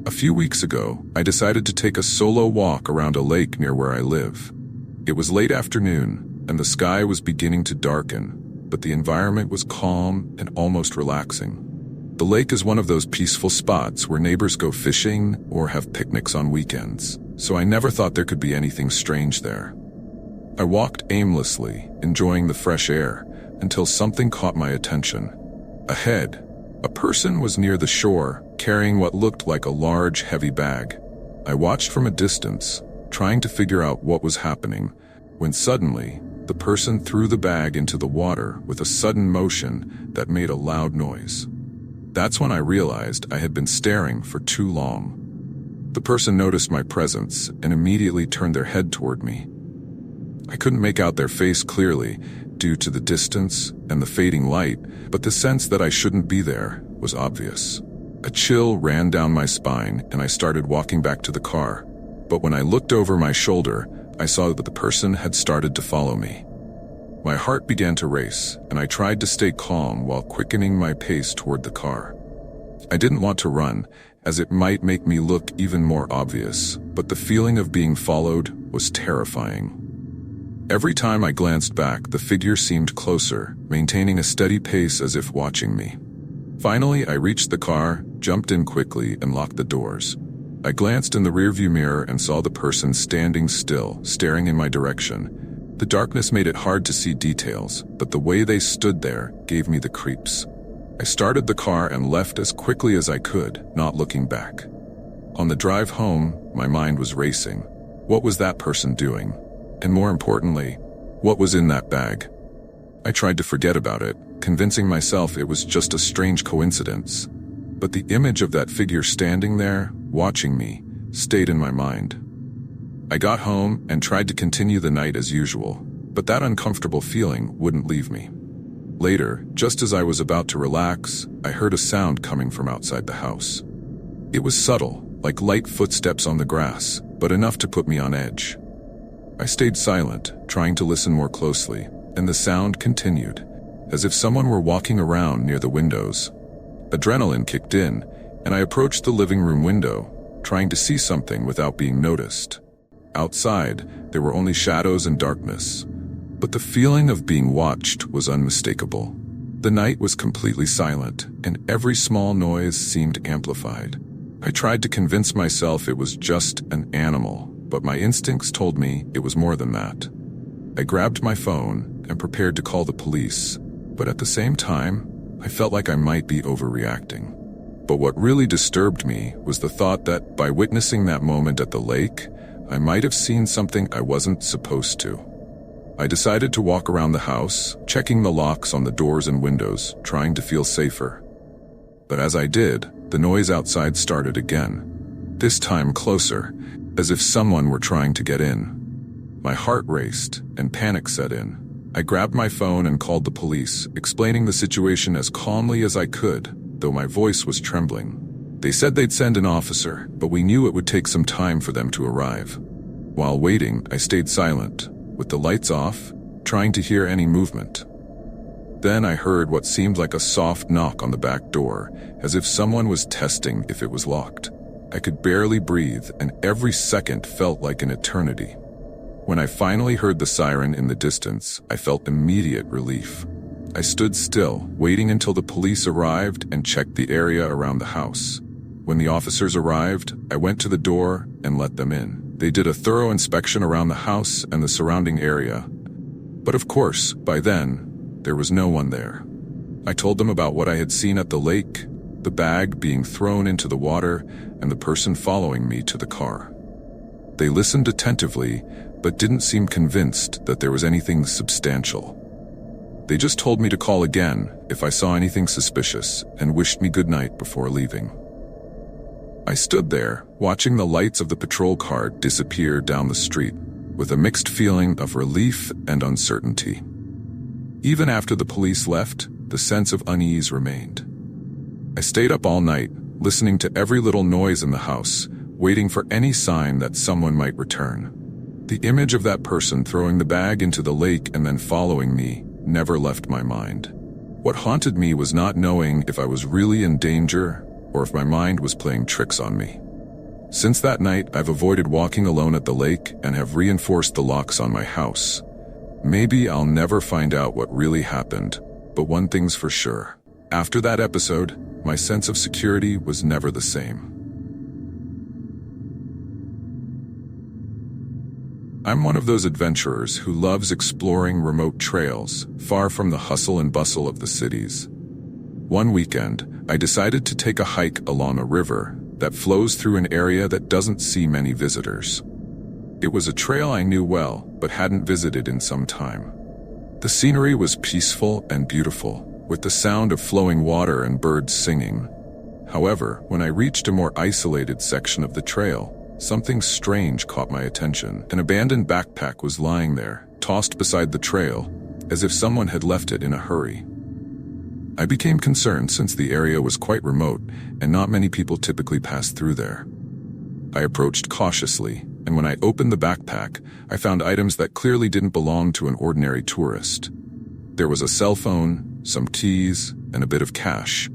A few weeks ago, I decided to take a solo walk around a lake near where I live. It was late afternoon, and the sky was beginning to darken, but the environment was calm and almost relaxing. The lake is one of those peaceful spots where neighbors go fishing or have picnics on weekends, so I never thought there could be anything strange there. I walked aimlessly, enjoying the fresh air, until something caught my attention. Ahead, a person was near the shore, carrying what looked like a large, heavy bag. I watched from a distance, trying to figure out what was happening, when suddenly, the person threw the bag into the water with a sudden motion that made a loud noise. That's when I realized I had been staring for too long. The person noticed my presence and immediately turned their head toward me. I couldn't make out their face clearly due to the distance and the fading light, but the sense that I shouldn't be there was obvious. A chill ran down my spine and I started walking back to the car. But when I looked over my shoulder, I saw that the person had started to follow me. My heart began to race, and I tried to stay calm while quickening my pace toward the car. I didn't want to run, as it might make me look even more obvious, but the feeling of being followed was terrifying. Every time I glanced back, the figure seemed closer, maintaining a steady pace as if watching me. Finally, I reached the car, jumped in quickly, and locked the doors. I glanced in the rearview mirror and saw the person standing still, staring in my direction. The darkness made it hard to see details, but the way they stood there gave me the creeps. I started the car and left as quickly as I could, not looking back. On the drive home, my mind was racing. What was that person doing? And more importantly, what was in that bag? I tried to forget about it, convincing myself it was just a strange coincidence. But the image of that figure standing there, watching me, stayed in my mind. I got home and tried to continue the night as usual, but that uncomfortable feeling wouldn't leave me. Later, just as I was about to relax, I heard a sound coming from outside the house. It was subtle, like light footsteps on the grass, but enough to put me on edge. I stayed silent, trying to listen more closely, and the sound continued, as if someone were walking around near the windows. Adrenaline kicked in, and I approached the living room window, trying to see something without being noticed. Outside, there were only shadows and darkness, but the feeling of being watched was unmistakable. The night was completely silent, and every small noise seemed amplified. I tried to convince myself it was just an animal, but my instincts told me it was more than that. I grabbed my phone and prepared to call the police, but at the same time, I felt like I might be overreacting. But what really disturbed me was the thought that by witnessing that moment at the lake, I might have seen something I wasn't supposed to. I decided to walk around the house, checking the locks on the doors and windows, trying to feel safer. But as I did, the noise outside started again. This time closer, as if someone were trying to get in. My heart raced, and panic set in. I grabbed my phone and called the police, explaining the situation as calmly as I could, though my voice was trembling. They said they'd send an officer, but we knew it would take some time for them to arrive. While waiting, I stayed silent, with the lights off, trying to hear any movement. Then I heard what seemed like a soft knock on the back door, as if someone was testing if it was locked. I could barely breathe, and every second felt like an eternity. When I finally heard the siren in the distance, I felt immediate relief. I stood still, waiting until the police arrived and checked the area around the house. When the officers arrived, I went to the door and let them in. They did a thorough inspection around the house and the surrounding area. But of course, by then, there was no one there. I told them about what I had seen at the lake, the bag being thrown into the water, and the person following me to the car. They listened attentively, but didn't seem convinced that there was anything substantial. They just told me to call again if I saw anything suspicious and wished me good night before leaving. I stood there, watching the lights of the patrol car disappear down the street, with a mixed feeling of relief and uncertainty. Even after the police left, the sense of unease remained. I stayed up all night, listening to every little noise in the house, waiting for any sign that someone might return. The image of that person throwing the bag into the lake and then following me never left my mind. What haunted me was not knowing if I was really in danger or if my mind was playing tricks on me. Since that night, I've avoided walking alone at the lake and have reinforced the locks on my house. Maybe I'll never find out what really happened, but one thing's for sure. After that episode, my sense of security was never the same. I'm one of those adventurers who loves exploring remote trails, far from the hustle and bustle of the cities. One weekend, I decided to take a hike along a river that flows through an area that doesn't see many visitors. It was a trail I knew well, but hadn't visited in some time. The scenery was peaceful and beautiful, with the sound of flowing water and birds singing. However, when I reached a more isolated section of the trail, something strange caught my attention. An abandoned backpack was lying there, tossed beside the trail, as if someone had left it in a hurry. I became concerned since the area was quite remote and not many people typically pass through there. I approached cautiously, and when I opened the backpack, I found items that clearly didn't belong to an ordinary tourist. There was a cell phone, some keys, and a bit of cash.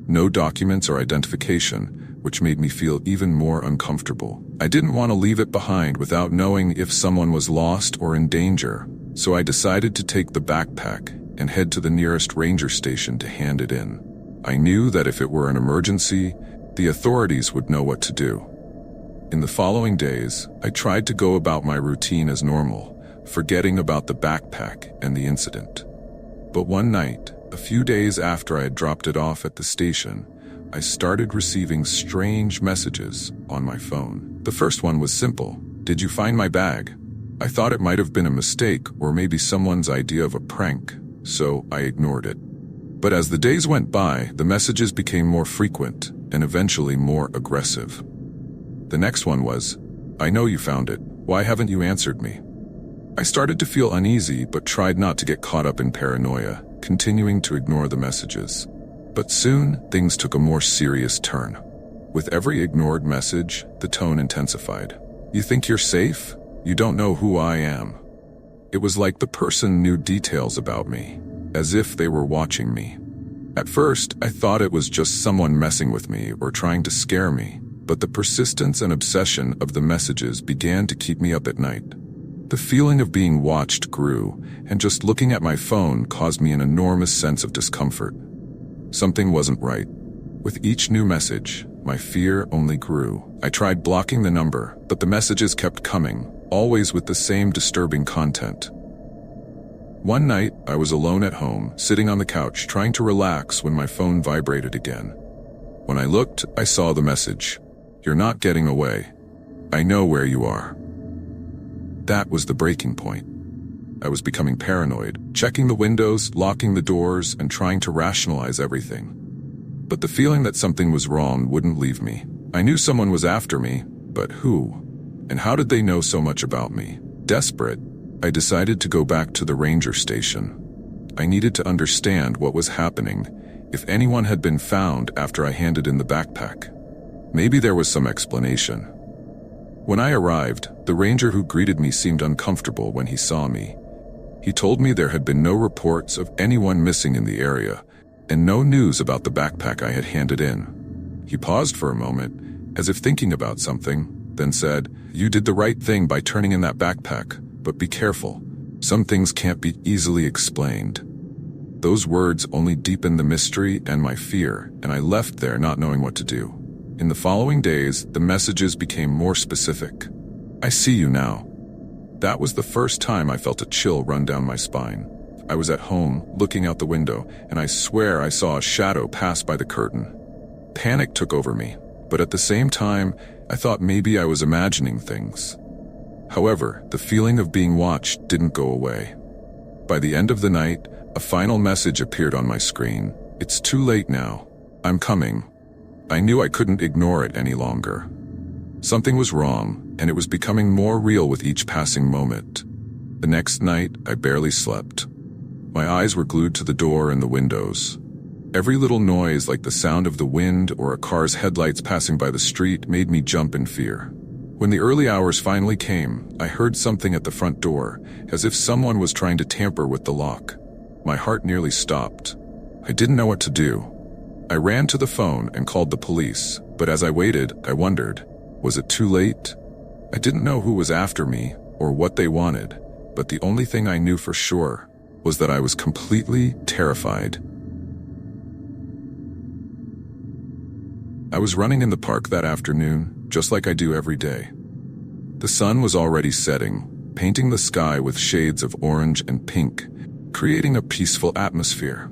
No documents or identification, which made me feel even more uncomfortable. I didn't want to leave it behind without knowing if someone was lost or in danger, so I decided to take the backpack and head to the nearest ranger station to hand it in. I knew that if it were an emergency, the authorities would know what to do. In the following days, I tried to go about my routine as normal, forgetting about the backpack and the incident. But one night, a few days after I had dropped it off at the station, I started receiving strange messages on my phone. The first one was simple: "Did you find my bag?" I thought it might have been a mistake or maybe someone's idea of a prank, so I ignored it. But as the days went by, the messages became more frequent and eventually more aggressive. The next one was, "I know you found it. Why haven't you answered me?" I started to feel uneasy but tried not to get caught up in paranoia, continuing to ignore the messages. But soon, things took a more serious turn. With every ignored message, the tone intensified. "You think you're safe? You don't know who I am." It was like the person knew details about me, as if they were watching me. At first, I thought it was just someone messing with me or trying to scare me, but the persistence and obsession of the messages began to keep me up at night. The feeling of being watched grew, and just looking at my phone caused me an enormous sense of discomfort. Something wasn't right. With each new message, my fear only grew. I tried blocking the number, but the messages kept coming, always with the same disturbing content. One night, I was alone at home, sitting on the couch trying to relax when my phone vibrated again. When I looked, I saw the message: "You're not getting away. I know where you are." That was the breaking point. I was becoming paranoid, checking the windows, locking the doors, and trying to rationalize everything. But the feeling that something was wrong wouldn't leave me. I knew someone was after me, but who? And how did they know so much about me? Desperate, I decided to go back to the ranger station. I needed to understand what was happening, if anyone had been found after I handed in the backpack. Maybe there was some explanation. When I arrived, the ranger who greeted me seemed uncomfortable when he saw me. He told me there had been no reports of anyone missing in the area, and no news about the backpack I had handed in. He paused for a moment, as if thinking about something, then said, "You did the right thing by turning in that backpack, but be careful. Some things can't be easily explained." Those words only deepened the mystery and my fear, and I left there not knowing what to do. In the following days, the messages became more specific. "I see you now." That was the first time I felt a chill run down my spine. I was at home, looking out the window, and I swear I saw a shadow pass by the curtain. Panic took over me, but at the same time, I thought maybe I was imagining things. However, the feeling of being watched didn't go away. By the end of the night, a final message appeared on my screen. "It's too late now. I'm coming." I knew I couldn't ignore it any longer. Something was wrong, and it was becoming more real with each passing moment. The next night, I barely slept. My eyes were glued to the door and the windows. Every little noise, like the sound of the wind or a car's headlights passing by the street, made me jump in fear. When the early hours finally came, I heard something at the front door, as if someone was trying to tamper with the lock. My heart nearly stopped. I didn't know what to do. I ran to the phone and called the police, but as I waited, I wondered, Was it too late? I didn't know who was after me or what they wanted, but the only thing I knew for sure was that I was completely terrified. I was running in the park that afternoon, just like I do every day. The sun was already setting, painting the sky with shades of orange and pink, creating a peaceful atmosphere.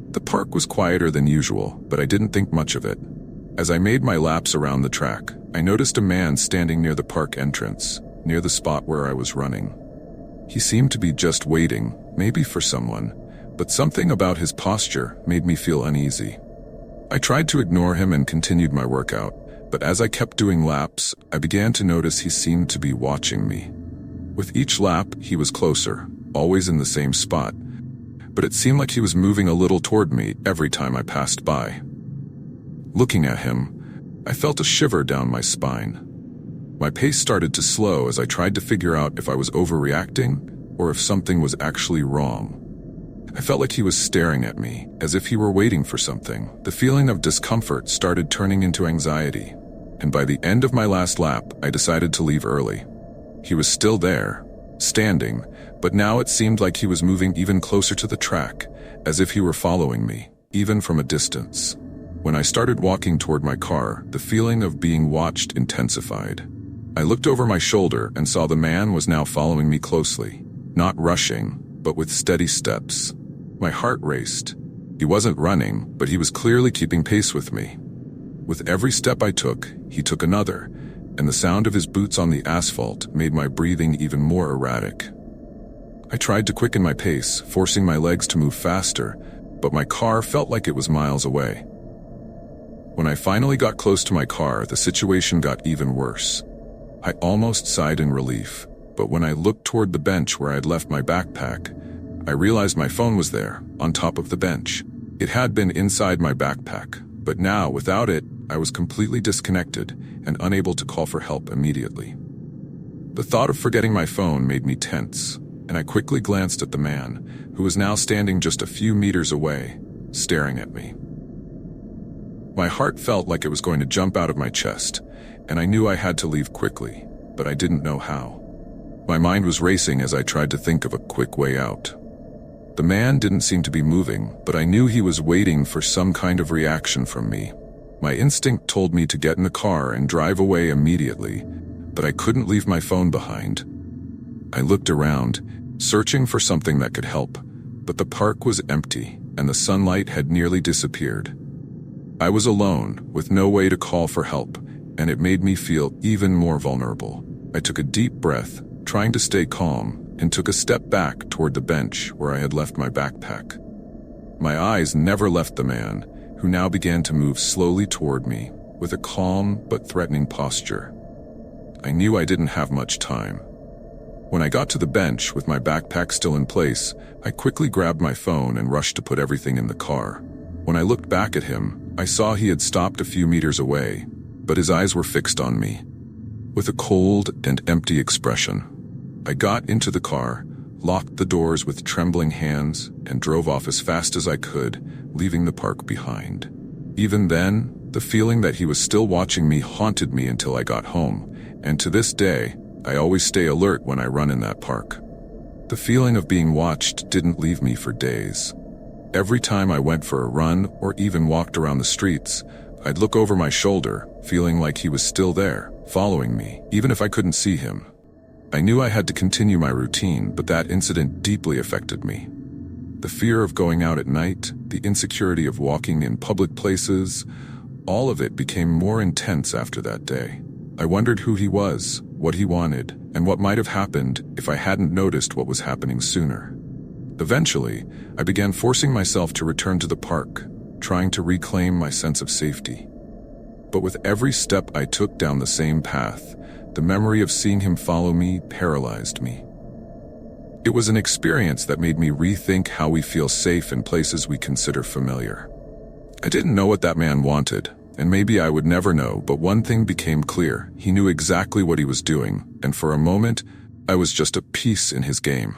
The park was quieter than usual, but I didn't think much of it. As I made my laps around the track, I noticed a man standing near the park entrance, near the spot where I was running. He seemed to be just waiting, maybe for someone, but something about his posture made me feel uneasy. I tried to ignore him and continued my workout, but as I kept doing laps, I began to notice he seemed to be watching me. With each lap, he was closer, always in the same spot, but it seemed like he was moving a little toward me every time I passed by. Looking at him, I felt a shiver down my spine. My pace started to slow as I tried to figure out if I was overreacting or if something was actually wrong. I felt like he was staring at me, as if he were waiting for something. The feeling of discomfort started turning into anxiety, and by the end of my last lap, I decided to leave early. He was still there, standing, but now it seemed like he was moving even closer to the track, as if he were following me, even from a distance. When I started walking toward my car, the feeling of being watched intensified. I looked over my shoulder and saw the man was now following me closely, not rushing, but with steady steps. My heart raced. He wasn't running, but he was clearly keeping pace with me. With every step I took, he took another, and the sound of his boots on the asphalt made my breathing even more erratic. I tried to quicken my pace, forcing my legs to move faster, but my car felt like it was miles away. When I finally got close to my car, the situation got even worse. I almost sighed in relief, but when I looked toward the bench where I'd left my backpack, I realized my phone was there, on top of the bench. It had been inside my backpack, but now, without it, I was completely disconnected and unable to call for help immediately. The thought of forgetting my phone made me tense, and I quickly glanced at the man, who was now standing just a few meters away, staring at me. My heart felt like it was going to jump out of my chest, and I knew I had to leave quickly, but I didn't know how. My mind was racing as I tried to think of a quick way out. The man didn't seem to be moving, but I knew he was waiting for some kind of reaction from me. My instinct told me to get in the car and drive away immediately, but I couldn't leave my phone behind. I looked around, searching for something that could help, but the park was empty and the sunlight had nearly disappeared. I was alone, with no way to call for help, and it made me feel even more vulnerable. I took a deep breath, trying to stay calm, and took a step back toward the bench where I had left my backpack. My eyes never left the man, who now began to move slowly toward me, with a calm but threatening posture. I knew I didn't have much time. When I got to the bench with my backpack still in place, I quickly grabbed my phone and rushed to put everything in the car. When I looked back at him, I saw he had stopped a few meters away, but his eyes were fixed on me, with a cold and empty expression. I got into the car, locked the doors with trembling hands, and drove off as fast as I could, leaving the park behind. Even then, the feeling that he was still watching me haunted me until I got home, and to this day, I always stay alert when I run in that park. The feeling of being watched didn't leave me for days. Every time I went for a run or even walked around the streets, I'd look over my shoulder, feeling like he was still there, following me, even if I couldn't see him. I knew I had to continue my routine, but that incident deeply affected me. The fear of going out at night, the insecurity of walking in public places, all of it became more intense after that day. I wondered who he was, what he wanted, and what might have happened if I hadn't noticed what was happening sooner. Eventually, I began forcing myself to return to the park, trying to reclaim my sense of safety. But with every step I took down the same path, the memory of seeing him follow me paralyzed me. It was an experience that made me rethink how we feel safe in places we consider familiar. I didn't know what that man wanted, and maybe I would never know, but one thing became clear: he knew exactly what he was doing, and for a moment, I was just a piece in his game.